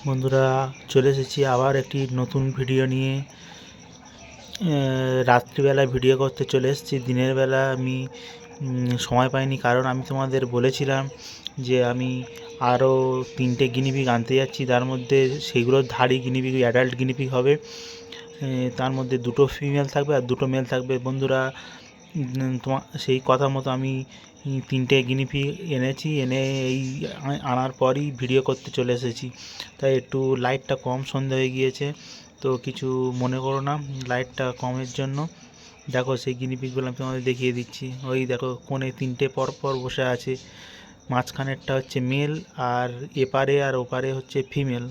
বন্ধুরা, চলে এসেছি আবার একটি নতুন ভিডিও নিয়ে। রাত্রিবেলা ভিডিও করতে চলে এসেছি। দিনের বেলা আমি সময় পাইনি, কারণ আমি তোমাদের বলেছিলাম যে আমি আরও 3টে গিনিপিগ আনতে যাচ্ছি। তার মধ্যে সেইগুলো ধাড়ি গিনিপিগ, অ্যাডাল্ট গিনিপিগ হবে। তার মধ্যে 2টো ফিমেল থাকবে আর 2টো মেল থাকবে। বন্ধুরা, তোমার সেই কথা মতো আমি 3টে গিনিপিগ এনেছি। এই আনার পরই ভিডিও করতে চলে এসেছি। তাই একটু লাইটটা কম, সন্ধে হয়ে গিয়েছে, তো কিছু মনে করো না লাইটটা কমের জন্য। দেখো সেই গিনিপিগগুলো আমি তোমাদের দেখিয়ে দিচ্ছি। ওই দেখো কোণে 3টে পরপর বসে আছে। মাঝখানেরটা হচ্ছে মেল, আর এপারে আর ওপারে হচ্ছে ফিমেল।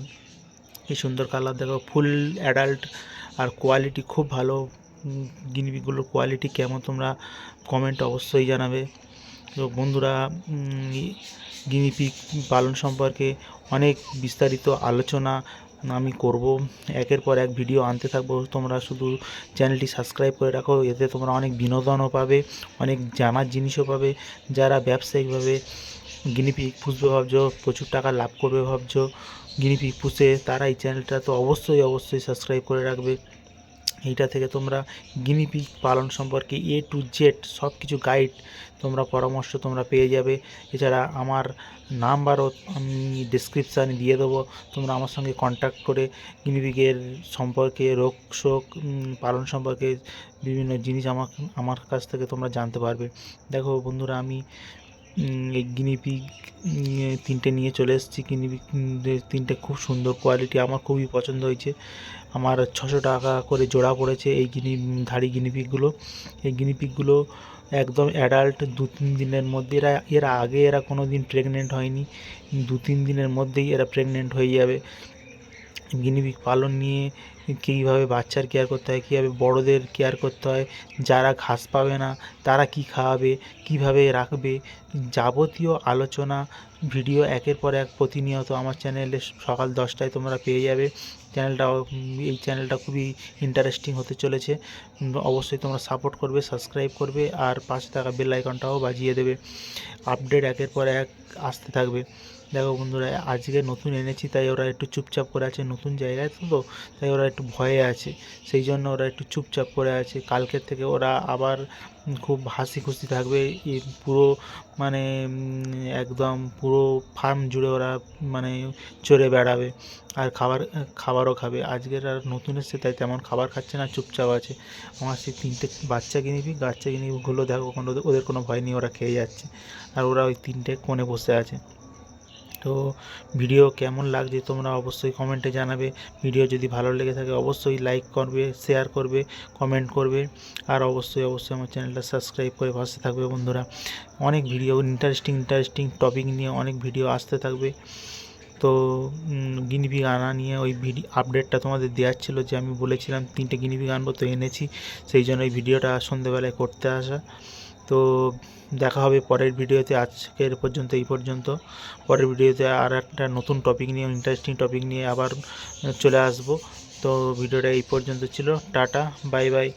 এই সুন্দর কালার দেখো, ফুল অ্যাডাল্ট, আর কোয়ালিটি খুব ভালো। গিনিপিগগুলোর কোয়ালিটি কেমন তোমরা কমেন্ট অবশ্যই জানাবে। তো বন্ধুরা, গিনিপিগ পালন সম্পর্কে অনেক বিস্তারিত আলোচনা আমি করব। একের পর এক ভিডিও আনতে থাকবো। তোমরা শুধু চ্যানেলটি সাবস্ক্রাইব করে রাখো, এতে তোমরা অনেক বিনোদনও পাবে, অনেক জানার জিনিসও পাবে। যারা ব্যবসায়িকভাবে গিনিপিগ পুষবে ভাবছো, প্রচুর টাকা লাভ করবে ভাবছো গিনিপিগ পুষে, তারা এই চ্যানেলটা তো অবশ্যই সাবস্ক্রাইব করে রাখবে। এইটা থেকে তোমরা গিনিপিগ পালন সম্পর্কে A to Z সব কিছু গাইড, তোমরা পরামর্শ তোমরা পেয়ে যাবে। এছাড়া আমার নাম্বারও আমি ডিসক্রিপশানে দিয়ে দেবো। তোমরা আমার সঙ্গে কন্ট্যাক্ট করে গিনিপিগের সম্পর্কে, রোগ শোক, পালন সম্পর্কে বিভিন্ন জিনিস আমার কাছ থেকে তোমরা জানতে পারবে। দেখো বন্ধুরা, আমি এই গিনিপিগ 3টে নিয়ে চলে এসেছি। গিনিপিগ 3টে খুব সুন্দর কোয়ালিটি, আমার খুবই পছন্দ হয়েছে। আমার 600 টাকা করে জোড়া পড়েছে এই ধাড়ি গিনিপিগগুলো। এই গিনিপিগগুলো একদম অ্যাডাল্ট। 2-3 দিনের মধ্যে এরা কোনো দিন প্রেগনেন্ট হয়নি। 2-3 দিনের মধ্যেই এরা প্রেগনেন্ট হয়ে যাবে। গিনিপিগ পালন নিয়ে কীভাবে বাচ্চার কেয়ার করতে হয়, কীভাবে বড়োদের কেয়ার করতে হয়, যারা ঘাস পাবে না তারা কি খাওয়াবে, কিভাবে রাখবে, যাবতীয় আলোচনা ভিডিও একের পর এক প্রতিনিয়ত আমার চ্যানেলে সকাল 10টায় তোমরা পেয়ে যাবে। এই চ্যানেলটা খুবই ইন্টারেস্টিং হতে চলেছে। অবশ্যই তোমরা সাপোর্ট করবে, সাবস্ক্রাইব করবে, আর পাশে থাকা বেল আইকনটাও বাজিয়ে দেবে। আপডেট একের পর এক আসতে থাকবে। দেখো বন্ধুরা, আজকে নতুন এনেছি তাই ওরা একটু চুপচাপ করে আছে। নতুন জায়গায় তো তাই ওরা একটু ভয়ে আছে, সেই জন্য ওরা একটু চুপচাপ করে আছে। কালকের থেকে ওরা আবার খুব হাসি খুশি থাকবে। পুরো মানে একদম পুরো ফার্ম জুড়ে ওরা মানে চড়ে বেড়াবে, আর খাবারও খাবে। আজকের আর নতুন এসছে তাই তেমন খাবার খাচ্ছে না, চুপচাপ আছে। আমার সেই 3টে বাচ্চা গিনিপিগগুলো দেখো, ওদের কোনো ভয় নেই, ওরা খেয়ে যাচ্ছে। আর ওরা ওই 3টে কোণে বসে আছে। তো ভিডিও কেমন লাগছে তোমরা অবশ্যই কমেন্টে জানাবে। ভিডিও যদি ভালো লেগে থাকে অবশ্যই লাইক করবে, শেয়ার করবে, কমেন্ট করবে, আর অবশ্যই আমার চ্যানেলটা সাবস্ক্রাইব করে পাশে থাকবে। বন্ধুরা, অনেক ভিডিও ইন্টারেস্টিং টপিক নিয়ে অনেক ভিডিও আসতে থাকবে। তো গিনিপিগ আনা নিয়ে ওই আপডেটটা তোমাদের দেওয়ার ছিল, যে আমি বলেছিলাম 3টে গিনিপিগ আনবো, তো এনেছি। সেই জন্য এই ভিডিওটা সন্ধ্যেবেলায় করতে আসা। তো দেখা হবে পরের ভিডিওতে। আজকের পর্যন্ত এই পর্যন্ত। পরের ভিডিওতে আর একটা নতুন টপিক নিয়ে, ইন্টারেস্টিং টপিক নিয়ে আবার চলে আসব। তো ভিডিওটা এই পর্যন্ত ছিল। Tata, bye bye.